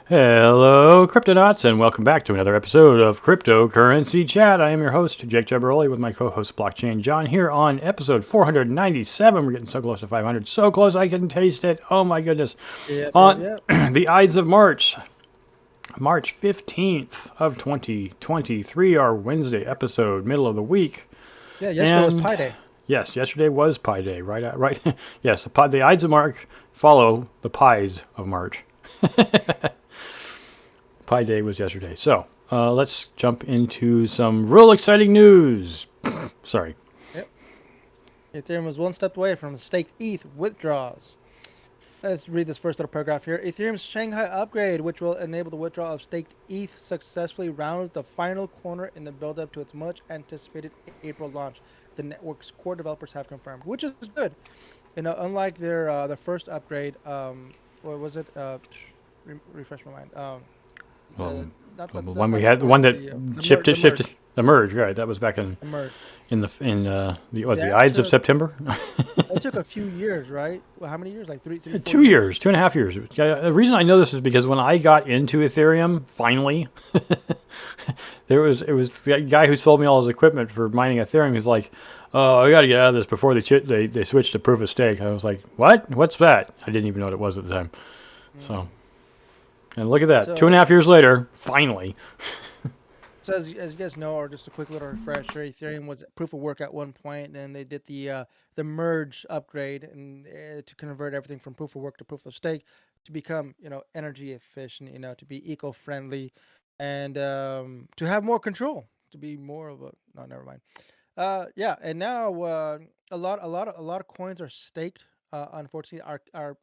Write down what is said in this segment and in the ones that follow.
Hello, Cryptonauts, and welcome back to another episode of Cryptocurrency Chat. I am your host, Jake Jabaroli, with my co-host, Blockchain John, here on episode 497. We're getting so close to 500, so close I can taste it. Oh my goodness. Yep, yep, On yep. the Ides of March, March 15th of 2023, our Wednesday episode, middle of the week. Yeah, yesterday was And Pi Day. yes, yesterday was Pi Day, right? Right. Yes, the Ides of March follow the Pies of March. Pi Day was yesterday. So let's jump into some real exciting news. Sorry. Yep. Ethereum was one step away from staked ETH withdrawals. Let's read this first little paragraph here. Ethereum's Shanghai upgrade, which will enable the withdrawal of staked ETH, successfully rounded the final corner in the build-up to its much-anticipated April launch. The network's core developers have confirmed, which is good. Unlike their first upgrade, what was it? Refresh my mind. Well, Not the the one we not the had, the fork, one that the shifted merge, the merge, right? That was back in the merge. the That Ides of took September. It took a few years, right? Well, how many years? Like four 2 years, years. 2.5 years. The reason I know this is because when I got into Ethereum, finally, it was the guy who sold me all his equipment for mining Ethereum. He's like, "Oh, I got to get out of this before they switched to proof of stake." I was like, "What? What's that?" I didn't even know what it was at the time. So, Mm. and look at that, two and So, a half years later, finally. so as you guys know, or just a quick little refresher, Ethereum was proof of work at one point, and then they did the merge upgrade and to convert everything from proof of work to proof of stake to become energy efficient, to be eco friendly, and to have more control, to be more of a no, never mind. Yeah, and now a lot of coins are staked. Unfortunately, are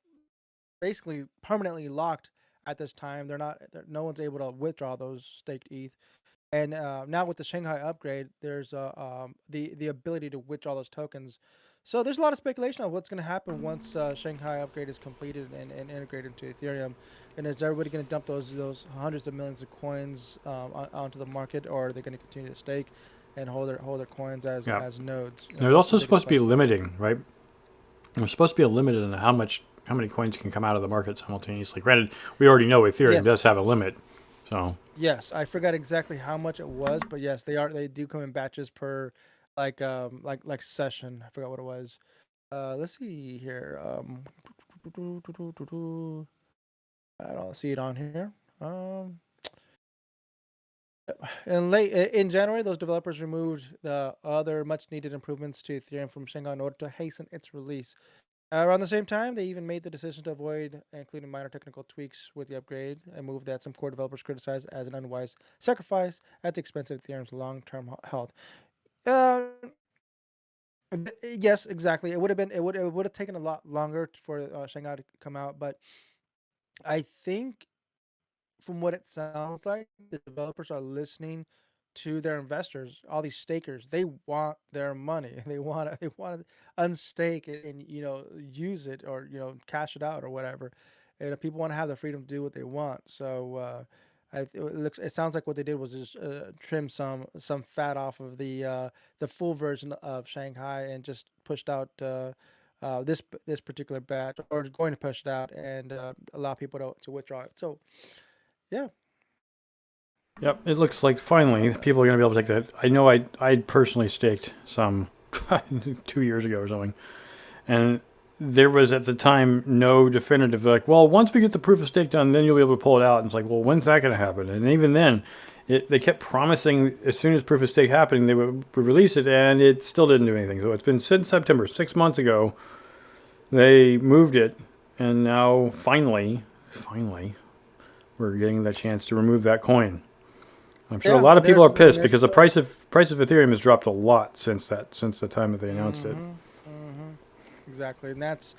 basically permanently locked at this time. No one's able to withdraw those staked ETH. And now with the Shanghai upgrade, there's the ability to withdraw those tokens. So there's a lot of speculation of what's going to happen once Shanghai upgrade is completed and integrated into Ethereum. And is everybody going to dump those hundreds of millions of coins onto the market, or are they going to continue to stake and hold their coins Yeah. as nodes? There's That's the also biggest supposed to be a question. limiting, right? There's supposed to be a limit on how many coins can come out of the market simultaneously. Granted, we already know Ethereum Yes, does have a limit. So yes, I forgot exactly how much it was, but yes, they do come in batches per like session. I forgot what it was. Let's see here. I don't see it on here. Um, in January, those developers removed the other much needed improvements to Ethereum from Shanghai in order to hasten its release. Around the same time, they even made the decision to avoid including minor technical tweaks with the upgrade, a move that some core developers criticize as an unwise sacrifice at the expense of Ethereum's long-term health. Uh, yes, exactly. It would have taken a lot longer for Shanghai to come out, but I think from what it sounds like, the developers are listening to their investors, all these stakers. They want their money. They want to unstake it and use it, or cash it out or whatever. And people want to have the freedom to do what they want. So it sounds like what they did was just trim some fat off of the full version of Shanghai and just pushed out this particular batch, or going to push it out and allow people to withdraw it. So yeah. yep, it looks like finally people are going to be able to take that. I know I personally staked some 2 years ago or something, and there was at the time no definitive like, well, once we get the proof of stake done, then you'll be able to pull it out. And it's like, well, when's that going to happen? And even then, they kept promising as soon as proof of stake happening they would release it, and it still didn't do anything. So it's been since September, 6 months ago. They moved it, and now finally, we're getting the chance to remove that coin. I'm sure a Yeah, lot of people are there's pissed there's because the price of Ethereum has dropped a lot since the time that they announced it. mhm, mhm, exactly, and that's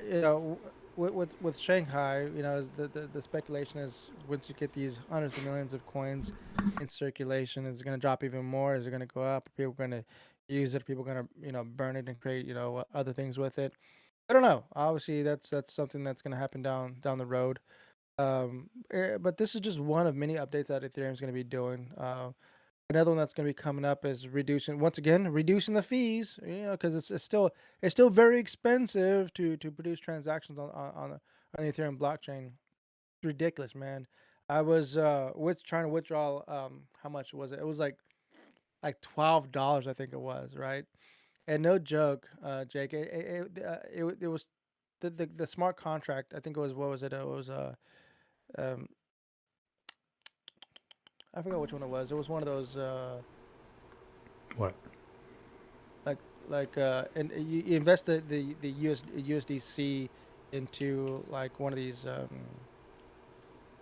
you know with Shanghai, the speculation is once you get these hundreds of millions of coins in circulation, is it going to drop even more? Is it going to go up? Are people going to use it? Are people going to burn it and create other things with it? I don't know. Obviously, that's something that's going to happen down the road. But this is just one of many updates that Ethereum is going to be doing. Another one that's going to be coming up is reducing the fees. Because it's still very expensive to produce transactions on the Ethereum blockchain. ridiculous, man. I was with trying to withdraw. How much was it? It was like $12, I think it was, right? And no joke, Jake. It was the smart contract. I think it was, what was it? It was um I forgot which one it was. It was one of those What? like and you invest the USDC into like one of these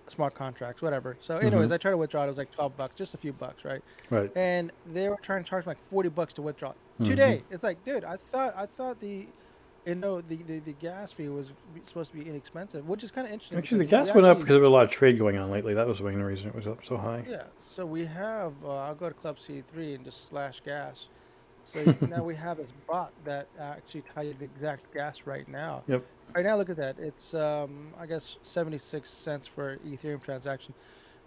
smart contracts, whatever. So, Mm-hmm. anyways, I tried to withdraw. It was like $12, just a few bucks, right? Right. And they were trying to charge me like $40 to withdraw Mm-hmm. today. It's like, dude, I thought the gas fee was supposed to be inexpensive, which is kind of interesting Actually, the because we gas went up actually, because of a lot of trade going on lately. That was the main reason it was up so high. yeah. So we have, I'll go to Club C3 and just slash gas. So now we have this bot that actually tells you the exact gas right now. Yep. Right now, look at that. It's I guess 76 cents for Ethereum transaction.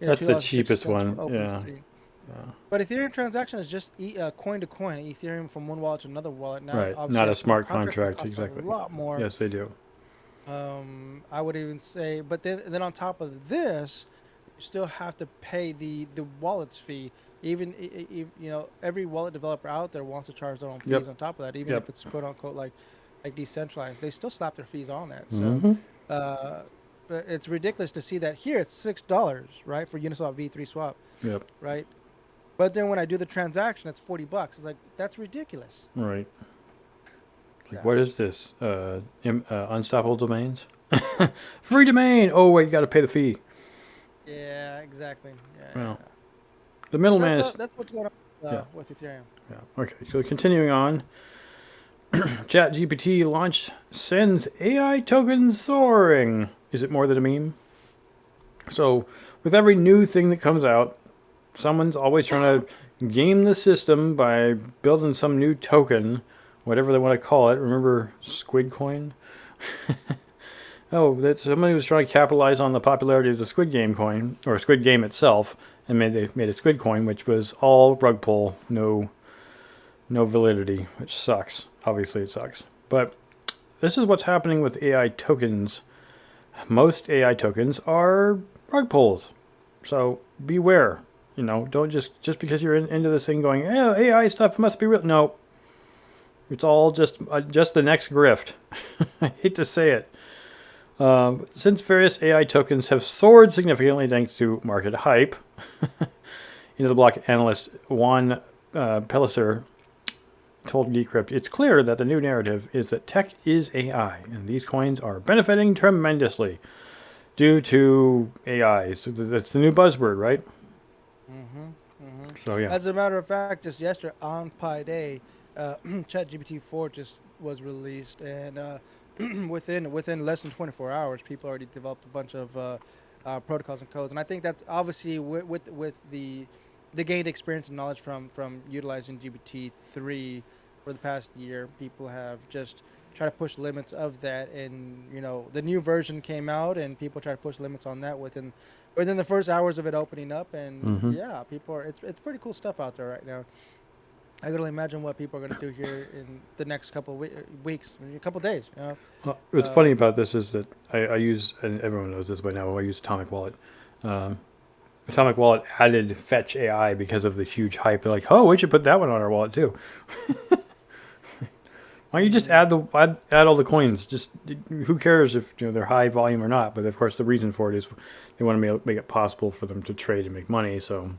That's the cheapest $2.60 for one. Yeah. OpenSea. Yeah. But Ethereum transaction is just coin to coin, Ethereum from one wallet to another wallet. Now, Right. Not obviously, a smart contracts that contract. cost a Exactly. lot more. Yes, they do. I would even say, but then on top of this, you still have to pay the wallet's fee. Even every wallet developer out there wants to charge their own Yep. fees on top of that, even Yep. if it's quote unquote like decentralized. They still slap their fees on that. So Mm-hmm. uh, it's ridiculous to see that here it's $6, right, for Uniswap V3 swap, Yep. right? But then when I do the transaction, it's $40. It's like that's ridiculous. Right. Like, Yeah. what is this? Unstoppable domains? Free domain! Oh, wait, you got to pay the fee. Yeah, exactly. Yeah, yeah, Well, yeah. the So middleman is. that's what's going on Yeah. with Ethereum. Yeah. Okay, so continuing on. ChatGPT launched sends AI tokens soaring. Is it more than a meme? So, with every new thing that comes out, someone's always trying to game the system by building some new token, whatever they want to call it. Remember Squid Coin? Oh, that somebody was trying to capitalize on the popularity of the Squid Game coin, or Squid Game itself, and made a Squid Coin, which was all rug pull, no validity, which sucks. Obviously, it sucks. But this is what's happening with AI tokens. Most AI tokens are rug pulls, so beware. Don't just because you're into this thing going, oh, AI stuff must be real. No, it's all just the next grift. I hate to say it. Since various AI tokens have soared significantly thanks to market hype, the block analyst Juan Pellicer told Decrypt, it's clear that the new narrative is that tech is AI, and these coins are benefiting tremendously due to AI. So that's the new buzzword, right? So yeah. As a matter of fact, just yesterday on Pi Day, ChatGPT 4 just was released, and within less than 24 hours, people already developed a bunch of protocols and codes. And I think that's obviously with the gained experience and knowledge from utilizing GPT 3 for the past year. People have just tried to push limits of that, and the new version came out, and people try to push limits on that within the first hours of it opening up. And Mm-hmm. yeah, people are it's pretty cool stuff out there right now. I can only imagine what people are going to do here in the next couple of weeks, a couple of days. What's funny Um, about this is that I use, and everyone knows this by now, I use Atomic Wallet. Um, Atomic Wallet added Fetch AI because of the huge hype. They're like, oh, we should put that one on our wallet too. Why don't you just mm, add all the coins? Just who cares if they're high volume or not? But of course, the reason for it is they want to make it possible for them to trade and make money. So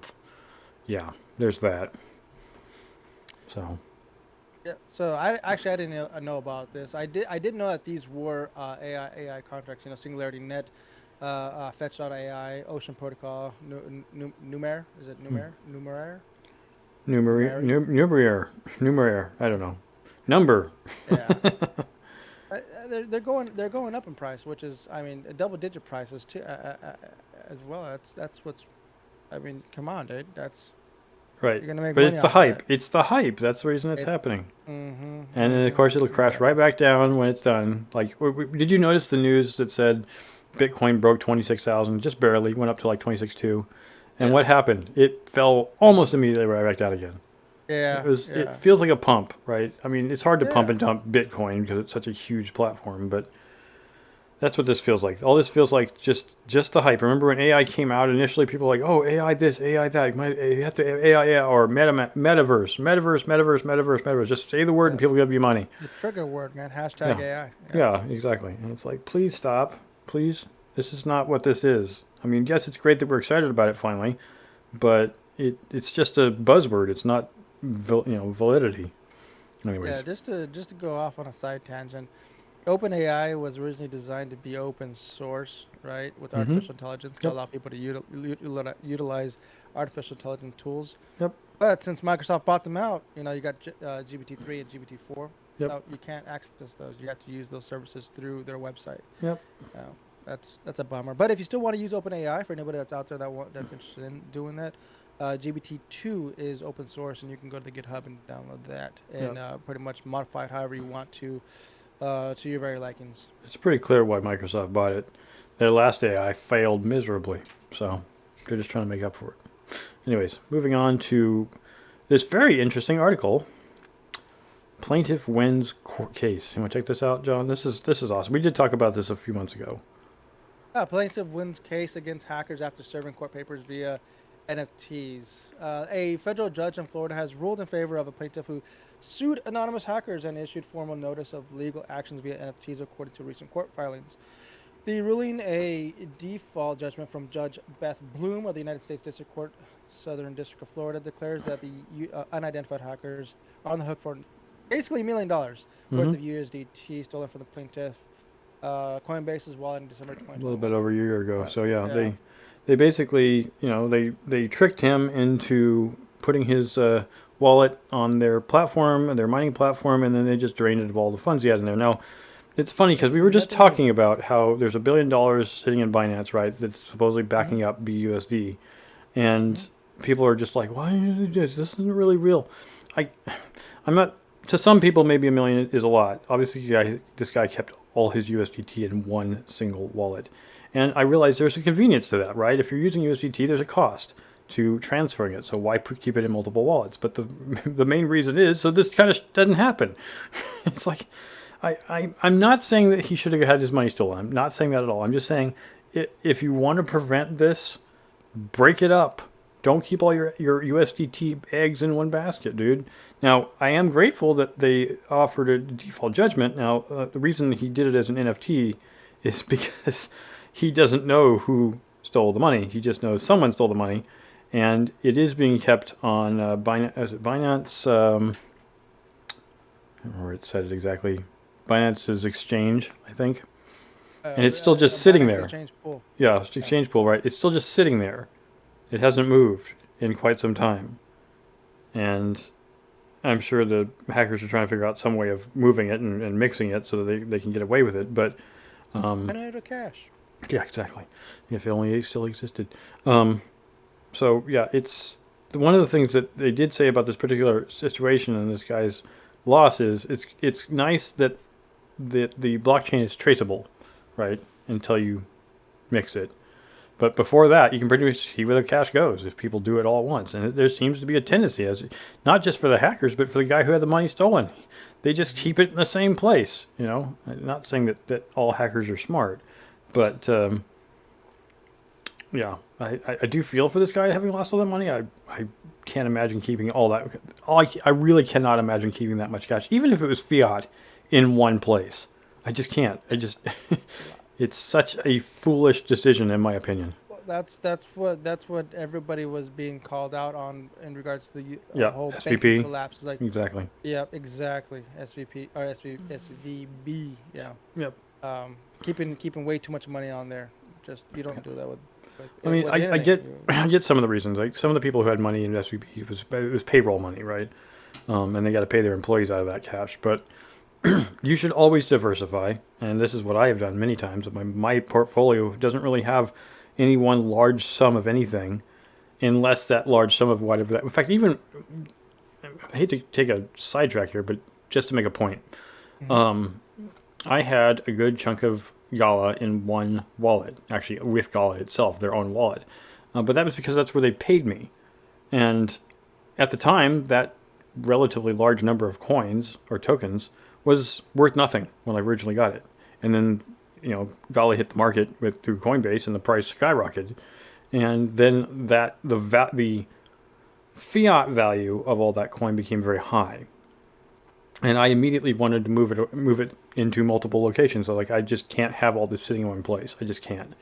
yeah, there's that. So yeah. So I didn't know about this. I did know that these were AI contracts. Singularity Net, Fetch.ai, Ocean Protocol, Numer. Is it hmm. Numeraire? Numeri? Numeraire. I don't know. Number. Yeah. They're going up in price, which is, I mean, double digit prices too, as well. That's what's, I mean, come on, dude. That's Right. You're gonna make But money it's the off of that. hype. It's the hype. That's the reason it's It. happening. Mm-hmm. And then, of course, it'll Mm-hmm. crash right Exactly. back down when it's done. Like, did you notice the news that said Bitcoin broke 26,000, just barely, went up to like 26.2? And Yeah. what happened? It fell almost immediately right back down again. Yeah. It Yeah. feels like a pump, right? I mean, it's hard to pump Yeah. and dump Bitcoin because it's such a huge platform, but That's what this feels like. All this feels like just the hype. Remember when AI came out initially? People were like, "Oh, AI this, AI that. You have to AI, yeah, or metaverse. Just say the word and The, people give you money." the trigger word, man. Hashtag Yeah, AI. Yeah. yeah, exactly. And it's like, please stop, please. This is not what this is. I mean, yes, it's great that we're excited about it finally, but it's just a buzzword. It's not, validity. Yeah, Anyways. just to go off on a side tangent, OpenAI was originally designed to be open source, right, with Mm-hmm. artificial intelligence to Yep. allow people to utilize artificial intelligence tools. Yep. But since Microsoft bought them out, you got GPT-3 and GPT-4. Yep. Now you can't access those. You have to use those services through their website. Yep. Uh, that's a bummer. But if you still want to use OpenAI, for anybody that's out there that's interested in doing that, GPT-2 is open source, and you can go to the GitHub and download that and Yep. pretty much modify it however you want to your very likings. It's pretty clear why Microsoft bought it. Their last AI failed miserably, so they're just trying to make up for it. Anyways, moving on to this very interesting article. Plaintiff wins court case. You want to check this out, John? This is awesome. We did talk about this a few months ago. Plaintiff wins case against hackers after serving court papers via NFTs. A federal judge in Florida has ruled in favor of a plaintiff who sued anonymous hackers and issued formal notice of legal actions via NFTs, according to recent court filings. The ruling, a default judgment from Judge Beth Bloom of the United States District Court, Southern District of Florida, declares that the unidentified hackers are on the hook for basically $1 million worth Mm-hmm. of USDT stolen from the plaintiff Coinbase's wallet in December A little bit 2021. over a year ago. So yeah, Yeah. they basically, they tricked him into putting his wallet on their platform, their mining platform, and then they just drained it of all the funds he had in there. Now, it's funny because It's we were just nothing but talking about how there's $1 billion sitting in Binance, right? That's supposedly mhm, backing up BUSD, mhm. and people are just like, "Why do you do this? This isn't really real." I, I'm not. To some people, maybe 1 million is a lot. Obviously, this guy kept all his USDT in one single wallet, and I realize there's a convenience to that, right? If you're using USDT, there's a cost to transferring it. So why keep it in multiple wallets? But the the main reason is so this kind of doesn't happen. It's like I'm not saying that he should have had his money stolen. I'm not saying that at all. I'm just saying if you want to prevent this, break it up. Don't keep all your USDT eggs in one basket, dude. Now, I am grateful that they offered a default judgment. Now, the reason he did it as an NFT is because he doesn't know who stole the money. He just knows someone stole the money. And it is being kept on Binance. Is it Binance? I don't remember where it said it exactly. Binance's exchange, I think. And it's still just sitting Binance there. Exchange Pool. Yeah, it's Yeah. exchange pool, right? It's still just sitting there. It hasn't moved in quite some time. And I'm sure the hackers are trying to figure out some way of moving it and mixing it so that they can get away with it. But Generator cash. yeah, exactly. If it only still existed. Um, so yeah, it's one of the things that they did say about this particular situation and this guy's loss is it's nice that the blockchain is traceable, right? Until you mix it. But before that, you can pretty much see where the cash goes if people do it all at once. And there seems to be a tendency, as not just for the hackers, but for the guy who had the money stolen. They just keep it in the same place. I'm not saying that all hackers are smart, but yeah, I do feel for this guy having lost all that money. I can't imagine keeping all that. I really cannot imagine keeping that much cash, even if it was fiat, in one place. I just can't. It's such a foolish decision, in my opinion. Well, that's what everybody was being called out on in regards to the Yeah, whole banking SVP, collapse. It's like, exactly. yeah, exactly. SVP or SVB. Yeah. Yep. Keeping way too much money on there. Just you don't do that I mean, with I anything. get I get some of the reasons. Like some of the people who had money in SVP it was payroll money, right? And they got to pay their employees out of that cash. But you should always diversify, and this is what I have done many times. My portfolio doesn't really have any one large sum of anything, unless that large sum of whatever that. In fact, even I hate to take a sidetrack here, but just to make a point, Mhm. um, I had a good chunk of Gala in one wallet, actually with Gala itself, their own wallet. But that was because that's where they paid me. And at the time, that relatively large number of coins or tokens was worth nothing when I originally got it. And then golly hit the market through Coinbase and the price skyrocketed, and then the fiat value of all that coin became very high, and I immediately wanted to move it into multiple locations. So like I just can't have all this sitting in one place. I just can't.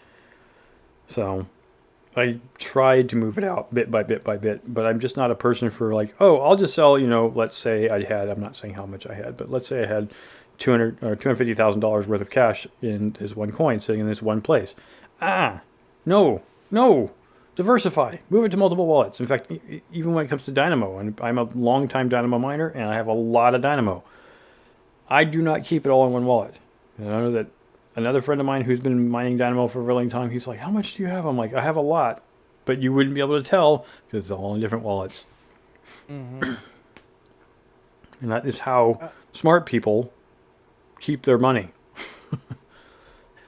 So I tried to move it out bit by bit by bit, but I'm just not a person for like, oh, I'll just sell, let's say I'm not saying how much I had, but let's say I had $250,000 worth of cash in this one coin sitting in this one place. No, diversify, move it to multiple wallets. In fact, even when it comes to Dynamo, and I'm a long-time Dynamo miner, and I have a lot of Dynamo, I do not keep it all in one wallet. And I know that another friend of mine who's been mining Dynamo for a really long time, he's like, how much do you have? I'm like, I have a lot, but you wouldn't be able to tell because it's all in different wallets. Mm-hmm. And that is how smart people keep their money.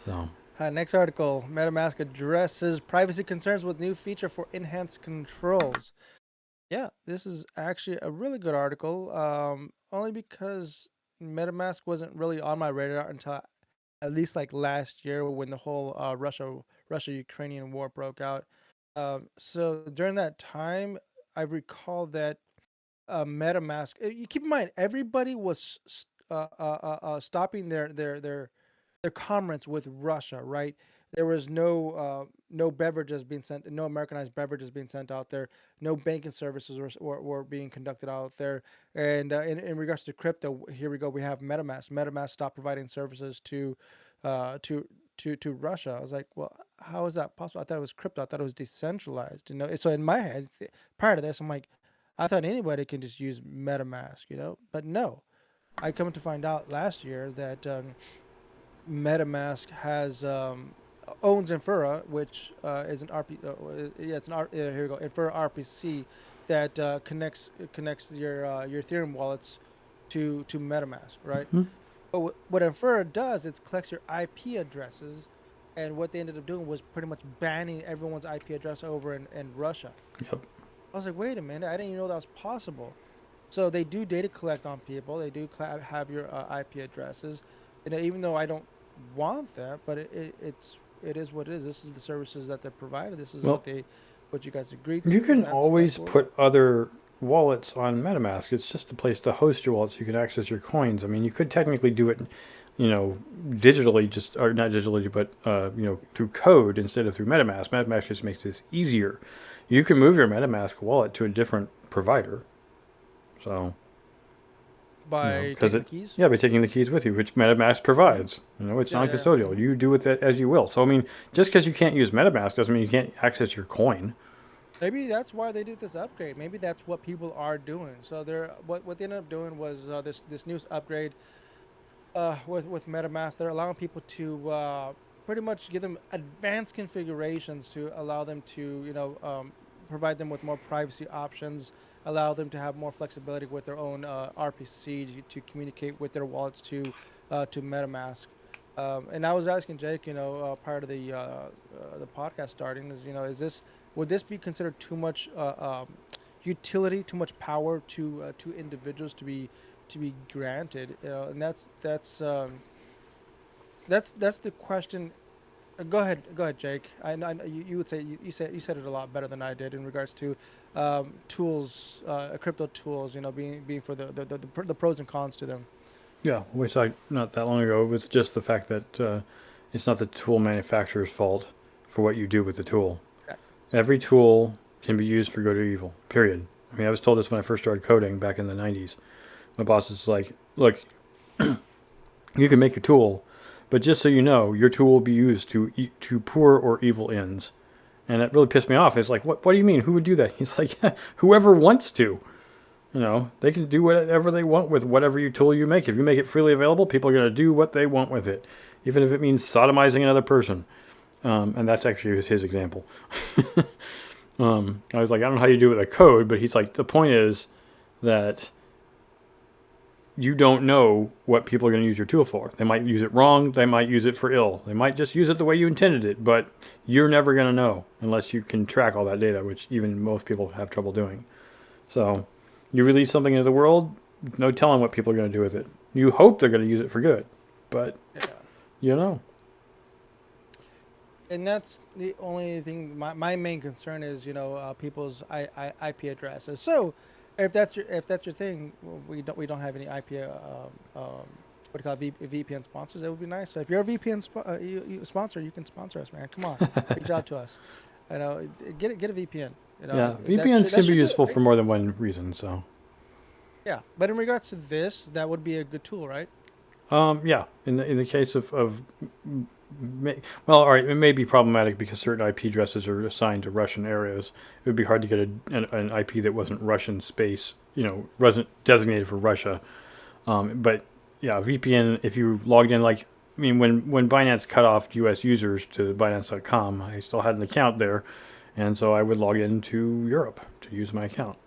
So. Next article, MetaMask addresses privacy concerns with new feature for enhanced controls. Yeah, this is actually a really good article, only because MetaMask wasn't really on my radar until at least like last year when the whole Russia-Ukrainian war broke out. So during that time, I recall that MetaMask. You keep in mind, everybody was stopping their commerce with Russia, right? There was no beverages being sent, no Americanized beverages being sent out there, no banking services were being conducted out there. And in regards to crypto, here we go. We have MetaMask. MetaMask stopped providing services uh, to to Russia. I was like, well, how is that possible? I thought it was crypto. I thought it was decentralized. So in my head, prior to this, I'm like, I thought anybody can just use MetaMask, but no. I come to find out last year that MetaMask has owns Infura, which is an RP. Yeah, it's an here we go. Infura RPC that connects your Ethereum wallets to MetaMask, right? Mm-hmm. But what Infura does, it collects your IP addresses, and what they ended up doing was pretty much banning everyone's IP address over in Russia. Yep. I was like, wait a minute, I didn't even know that was possible. So they do data collect on people. They do have your IP addresses. Even though I don't want that, but it is what it is. This is the services that they're provided. This is Well, what you guys agreed to. you can That's always what put other wallets on MetaMask. It's just a place to host your wallets. You can access your coins. I mean, you could technically do it, digitally, or not digitally, but through code instead of through MetaMask. MetaMask just makes this easier. You can move your MetaMask wallet to a different provider. So. by taking the keys. Yeah, by taking the keys with you, which MetaMask provides. It's Yeah, non-custodial. You do with it as you will. So I mean, just because you can't use MetaMask doesn't mean you can't access your coin. Maybe that's why they did this upgrade. Maybe that's what people are doing. So what they ended up doing was this new upgrade with MetaMask. They're allowing people to pretty much give them advanced configurations to allow them to provide them with more privacy options, allow them to have more flexibility with their own RPC to communicate with their wallets to MetaMask. And I was asking Jake, prior to the podcast starting, would this be considered too much utility, too much power to individuals to be granted? And that's the question. Go ahead, Jake. You would say you said it a lot better than I did in regards to tools, crypto tools. Being for the pros and cons to them. Yeah, we saw not that long ago. It was just the fact that it's not the tool manufacturer's fault for what you do with the tool. Okay. Every tool can be used for good or evil. Period. I mean, I was told this when I first started coding back in the '90s. My boss is like, "Look, you can make a tool, but just so you know, your tool will be used to poor or evil ends." And it really pissed me off. It's like, what do you mean? Who would do that? He's like, whoever wants to. They can do whatever they want with whatever tool you make. If you make it freely available, people are going to do what they want with it, even if it means sodomizing another person. And that's actually his example. I was like, I don't know how you do it with a code, but he's like, the point is that you don't know what people are going to use your tool for. They might use it wrong. They might use it for ill. They might just use it the way you intended it, but you're never going to know unless you can track all that data, which even most people have trouble doing. So you release something into the world, no telling what people are going to do with it. You hope they're going to use it for good, but Yeah. you know. And that's the only thing. My main concern is, people's IP addresses. So, if that's your thing, well, we don't have any IP what do you call it, VPN sponsors. That would be nice. So if you're a VPN sponsor, you can sponsor us, man. Come on, reach out to us. Get a VPN. Yeah, That VPNs can be should do it, useful right? for more than one reason. So, Yeah. But in regards to this, that would be a good tool, right? yeah, in the case of well, all right, it may be problematic because certain IP addresses are assigned to Russian areas. It would be hard to get an IP that wasn't Russian space, wasn't designated for Russia. But yeah, VPN, if you logged in, like, I mean, when Binance cut off US users to Binance.com, I still had an account there. And so I would log into Europe to use my account.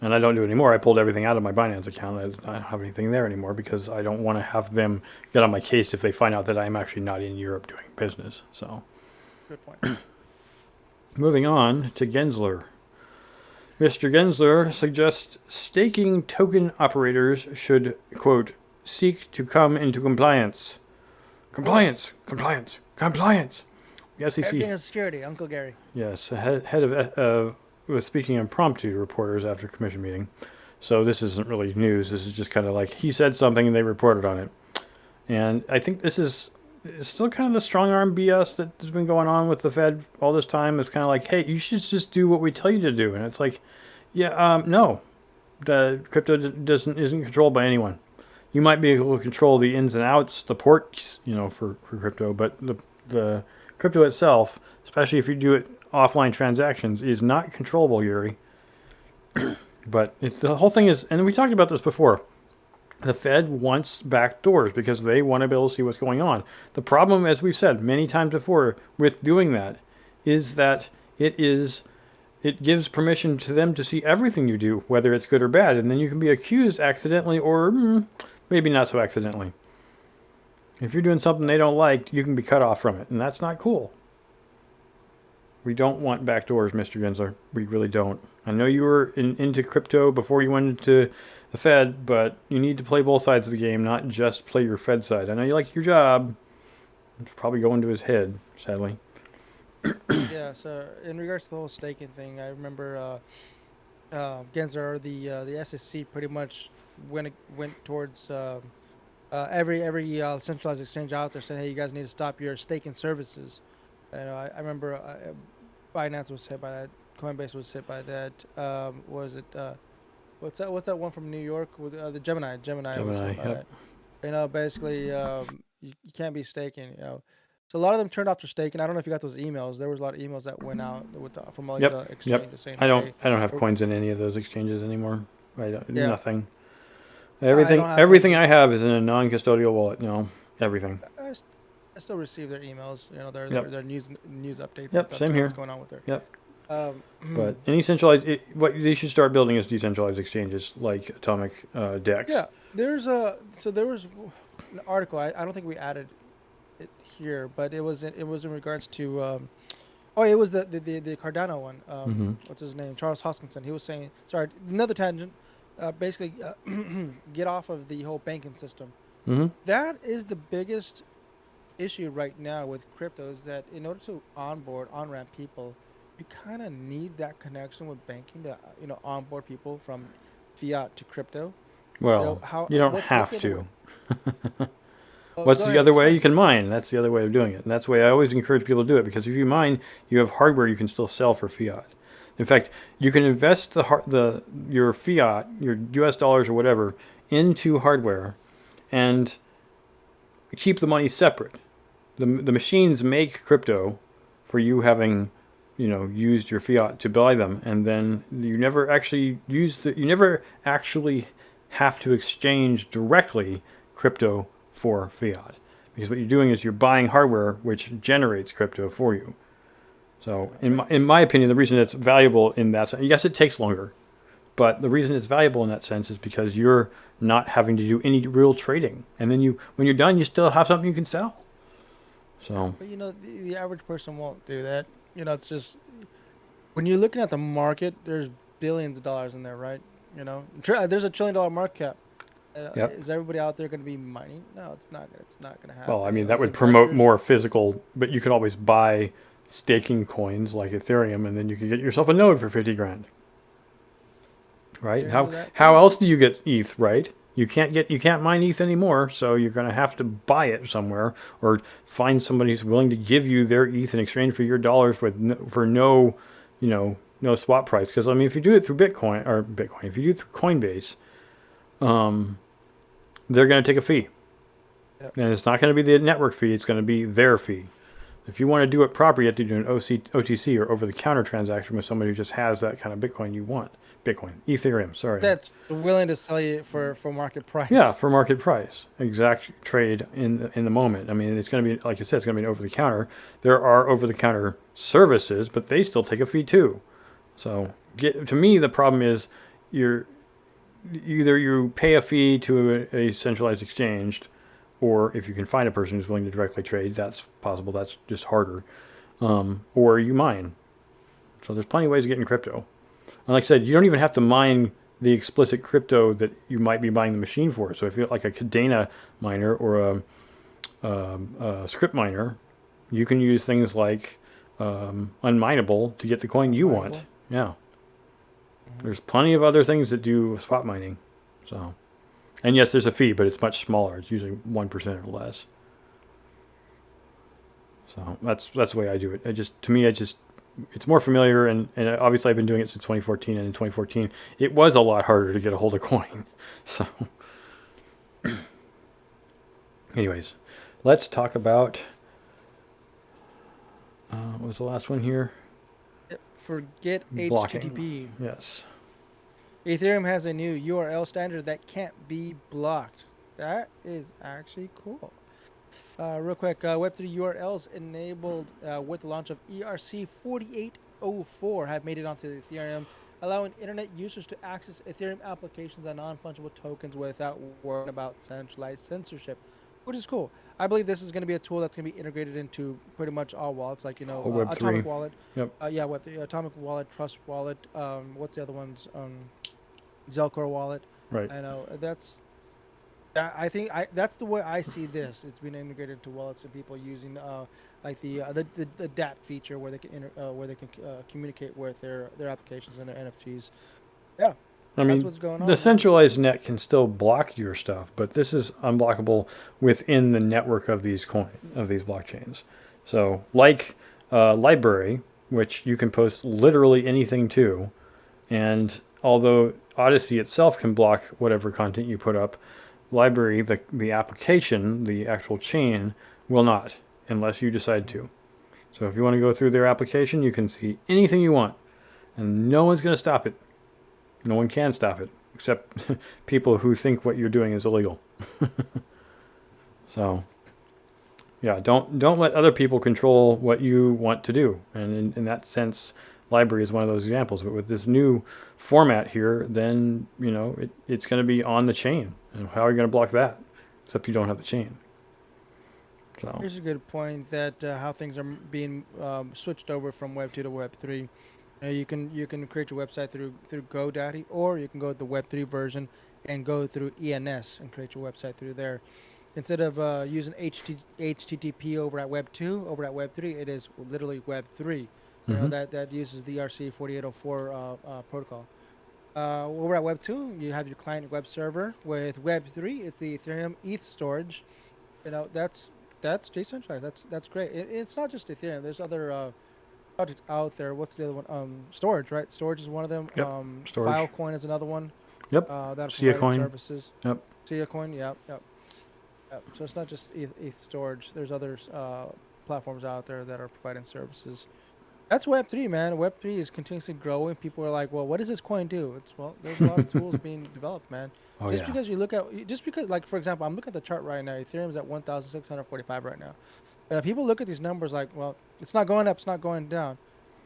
And I don't do it anymore. I pulled everything out of my Binance account. I don't have anything there anymore because I don't want to have them get on my case if they find out that I'm actually not in Europe doing business. So, Good point. moving on to Gensler. Mr. Gensler suggests staking token operators should, quote, seek to come into compliance. Of course. Compliance, compliance, compliance. The SEC, Everything is security, Uncle Gary. yes, head of was speaking impromptu to reporters after commission meeting. So this isn't really news. This is just kind of like he said something and they reported on it. And I think this is it's still kind of the strong arm BS that has been going on with the Fed all this time. It's kind of like, hey, you should just do what we tell you to do. And it's like, yeah, no, the crypto isn't controlled by anyone. You might be able to control the ins and outs, the ports, for crypto, but the crypto itself, especially if you do it offline transactions, is not controllable, Yuri. But it's the whole thing is, and we talked about this before. The Fed wants back doors because they want to be able to see what's going on. The problem, as we've said many times before, with doing that, is that it gives permission to them to see everything you do, whether it's good or bad, and then you can be accused accidentally or maybe not so accidentally. If you're doing something they don't like, you can be cut off from it, and that's not cool. We don't want backdoors, Mr. Gensler. We really don't. I know you were into crypto before you went into the Fed, but you need to play both sides of the game, not just play your Fed side. I know you like your job. It's probably going to his head, sadly. Yeah. So in regards to the whole staking thing, I remember Gensler, the SEC, pretty much went towards every centralized exchange out there, saying, "Hey, you guys need to stop your staking services." And I remember Binance was hit by that. Coinbase was hit by that. Was it what's that one from New York with the Gemini? Gemini was Gemini, hit by yep. that. Basically, you can't be staking. So a lot of them turned off their staking. I don't know if you got those emails. There was a lot of emails that went out from all these Yep, yep. exchanges saying, I don't "Hey, I don't have we're- coins in any of those exchanges anymore. yeah, Nothing. I don't Everything have coins." everything I have is in a non-custodial wallet. No, everything. I still receive their emails. Yep. Their news updates and Yep, stuff. same What's here. going on with there. Yep. Um, But any centralized, what they should start building is decentralized exchanges like Atomic Dex. yeah, there was an article. I don't think we added it here, but it was in regards to it was the Cardano one. Mm-hmm. What's his name? Charles Hoskinson. He was saying, sorry, another tangent. Basically, get off of the whole banking system. Mm-hmm. That is the biggest issue right now with crypto, is that in order to on ramp people, you kind of need that connection with banking to onboard people from fiat to crypto. Well, How you don't what's have the other way? to. Oh, What's go the ahead, other way? explain. You can mine. That's the other way of doing it. And that's the way I always encourage people to do it because if you mine, you have hardware you can still sell for fiat. In fact, you can invest your fiat, your US dollars or whatever, into hardware and keep the money separate. The machines make crypto for you having used your fiat to buy them, and then you never actually you never actually have to exchange directly crypto for fiat, because what you're doing is you're buying hardware which generates crypto for you. So in my opinion, the reason it's valuable in that sense, yes, it takes longer, but the reason it's valuable in that sense is because you're not having to do any real trading, and then when you're done, you still have something you can sell. So But the average person won't do that. It's just when you're looking at the market, there's billions of dollars in there, right? There's a $1 trillion market cap. Yep. Is everybody out there going to be mining? No, it's not. It's not going to Well, I happen. mean, that As would promote investors, more physical, but you could always buy staking coins like Ethereum, and then you could get yourself a node for 50 grand, right? there's How that how too. else do you get ETH, right? You can't mine ETH anymore, so you're going to have to buy it somewhere or find somebody who's willing to give you their ETH in exchange for your dollars for no, no swap price. Because I mean, if you do it through Bitcoin, if you do it through Coinbase, um, they're going to take a fee, Yep. and it's not going to be the network fee; it's going to be their fee. If you want to do it proper, you have to do an OTC or over-the-counter transaction with somebody who just has that kind of Bitcoin you want. Ethereum, sorry. That's willing to sell you for market Yeah, price. for market price, exact trade in the moment. I mean, it's going to be like I said, it's going to be an over-the-counter. There are over-the-counter services, but they still take a fee too. So, to me, the problem is you're either you pay a fee to a centralized exchange, or if you can find a person who's willing to directly trade, that's possible. That's just harder. Or you mine. So there's plenty of ways of getting crypto. And like I said, you don't even have to mine the explicit crypto that you might be buying the machine for. So if you're like a Cadena miner or a script miner, you can use things like unminable to get the coin you want. Mineable. Yeah, Mhm. there's plenty of other things that do spot mining. So, and yes, there's a fee, but it's much smaller. It's usually 1% or less. So that's the way I do it. To me, it's more familiar, and obviously I've been doing it since 2014. And in 2014, it was a lot harder to get a hold of coin. So, anyways, let's talk about what was the last one here? Yep. Forget Blocking. HTTP. Yes. Ethereum has a new URL standard that can't be blocked. That is actually cool. Real quick, Web3 URLs enabled with the launch of ERC 4804 have made it onto Ethereum, allowing internet users to access Ethereum applications and non-fungible tokens without worrying about centralized censorship, which is cool. I believe this is going to be a tool that's going to be integrated into pretty much all wallets, like All Web Atomic three. Wallet, Yep. yeah, Web3, Atomic Wallet, Trust Wallet. What's the other ones? Zelcore Wallet. Right. I know I think that's the way I see this. It's been integrated into wallets and people using like the DApp feature where they can communicate with their applications and their NFTs. Yeah, I that's mean, what's going the on, man. centralized net can still block your stuff, but this is unblockable within the network of these blockchains. So, like library, which you can post literally anything to, and although Odyssey itself can block whatever content you put up, library, the application, the actual chain, will not unless you decide to. So if you want to go through their application, you can see anything you want, and no one's going to stop it. No one can stop it, except people who think what you're doing is illegal. So, yeah, don't let other people control what you want to do. And in that sense, library is one of those examples. But with this new format here, then it's going to be on the chain. And how are you going to block that? Except you don't have the chain. So, Here's a good point that how things are being switched over from Web 2 to Web 3. You can create your website through GoDaddy, or you can go with the Web 3 version and go through ENS and create your website through there. Instead of using HTTP over at Web 2, over at Web 3, it is literally Web 3. mm-hmm. That uses the ERC 4804 protocol. Over at Web 2, you have your client web server. With Web 3, it's the Ethereum ETH storage. That's decentralized. That's great. It's not just Ethereum. There's other projects out there. What's the other one? Storage, right? Storage is one of them. Yep. Storage. Filecoin is another one. Yep. That'll See a provide coin. services. Yep. Sia Coin, yep, yep, yep. So it's not just ETH storage. There's other platforms out there that are providing services. That's Web 3, man. Web 3 is continuously growing. People are like, well, what does this coin do? There's a lot of tools being developed, man. Oh yeah. Just because, like, for example, I'm looking at the chart right now. Ethereum's at 1,645 right now. And if people look at these numbers like, well, it's not going up, it's not going down.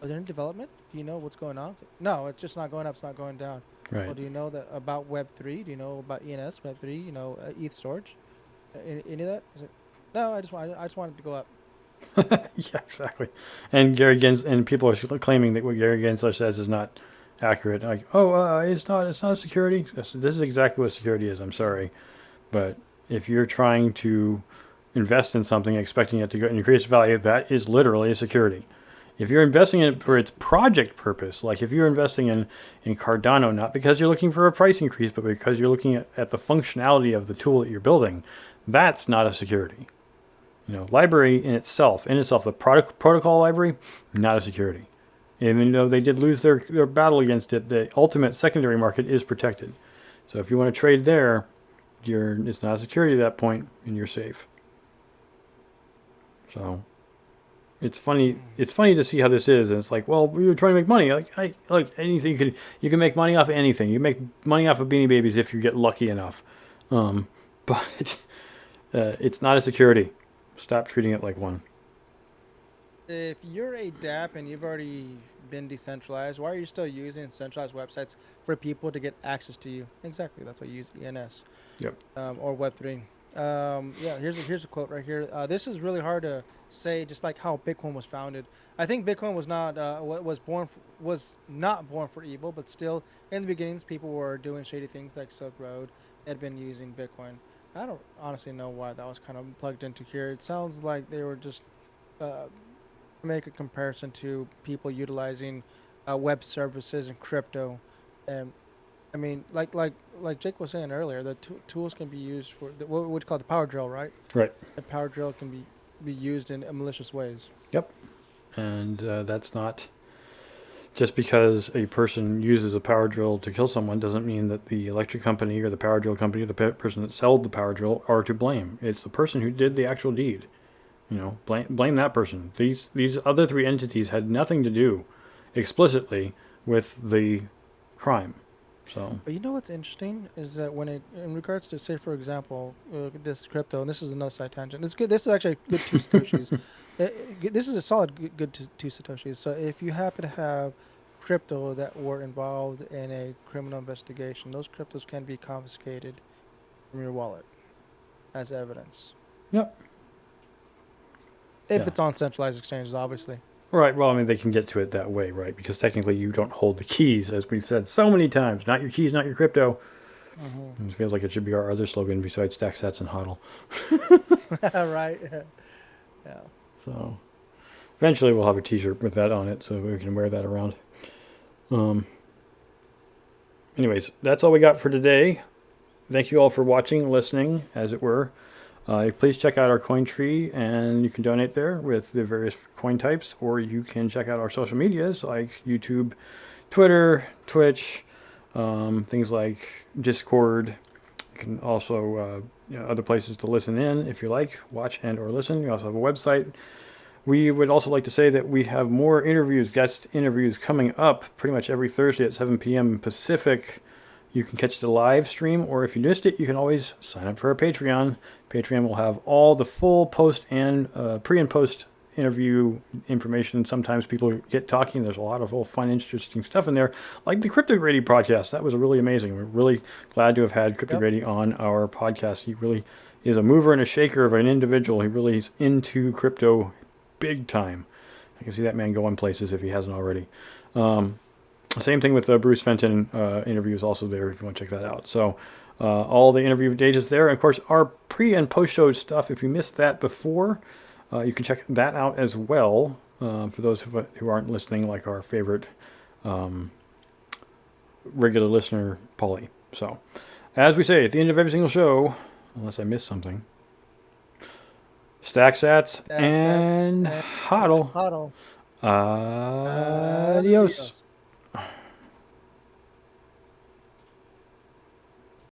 Is there any development? Do you know what's going on? No, it's just not going up, it's not going down. Well, Right. do you know that about Web 3? Do you know about ENS, Web 3, ETH storage? Any of that? No, I just wanted to go up. Yeah, exactly. And Gary Gensler, and people are claiming that what Gary Gensler says is not accurate. Like, oh, it's not a security. This is exactly what security is. I'm sorry, but if you're trying to invest in something expecting it to go increase value, that is literally a security. If you're investing in it for its project purpose, like if you're investing in Cardano, not because you're looking for a price increase, but because you're looking at the functionality of the tool that you're building, that's not a security. Library in itself, the product protocol library, not a security. Even though they did lose their battle against it, the ultimate secondary market is protected. So if you want to trade there, it's not a security at that point, and you're safe. So it's funny. It's funny to see how this is, and it's like, well, we were trying to make money. Like anything, you can make money off of anything. You make money off of Beanie Babies if you get lucky enough, but it's not a security. Stop treating it like one. If you're a DApp and you've already been decentralized, why are you still using centralized websites for people to get access to you? Exactly, that's why you use ENS, Yep. or Web3. Yeah, here's a quote right here. This is really hard to say, just like how Bitcoin was founded. I think Bitcoin was not was not born for evil, but still, in the beginnings, people were doing shady things like Silk Road. Had been using Bitcoin. I don't honestly know why that was kind of plugged into here. It sounds like they were just uh, make a comparison to people utilizing web services and crypto. And I mean, like Jake was saying earlier, the tools can be used for what would call the power drill, right? Right. The power drill can be used in malicious ways. Yep. And that's not just because a person uses a power drill to kill someone doesn't mean that the electric company or the power drill company or the person that sold the power drill are to blame. It's the person who did the actual deed. Blame that person. These other three entities had nothing to do explicitly with the crime. So, But you know what's interesting is that when it in regards to, say, for example, this crypto, and this is another side tangent. It's good. This is actually a good two satoshis. This is a solid good two satoshis. So if you happen to have crypto that were involved in a criminal investigation, those cryptos can be confiscated from your wallet as evidence yep. if Yeah. it's on centralized exchanges, obviously. Right. Well, I mean, they can get to it that way, right? Because technically, you don't hold the keys, as we've said so many times. Not your keys, not your crypto. Hmm. It feels like it should be our other slogan besides stack sats and hodl. Right. Yeah. So, eventually, we'll have a T-shirt with that on it, so we can wear that around. Um. Anyways, that's all we got for today. Thank you all for watching, listening, as it were. Please check out our coin tree, and you can donate there with the various coin types, or you can check out our social medias like YouTube, Twitter, Twitch, things like Discord. You can also other places to listen in if you like, watch and or listen. We also have a website. We would also like to say that we have more interviews, guest interviews coming up pretty much every Thursday at 7 p.m. Pacific. You can catch the live stream, or if you missed it, you can always sign up for our Patreon. Patreon will have all the full post and pre and post interview information. Sometimes people get talking. There's a lot of fun, interesting stuff in there, like the Crypto Grady podcast. That was really amazing. We're really glad to have had Crypto Grady on our podcast. He really is a mover and a shaker of an individual. He really is into crypto big time. I can see that man going places if he hasn't already. Same thing with the Bruce Fenton interview is also there if you want to check that out. So all the interview data is there. And of course, our pre and post show stuff, if you missed that before, you can check that out as well for those who aren't listening, like our favorite regular listener, Polly. So as we say at the end of every single show, unless I missed something, stack sats and hodl. Huddle. Adios.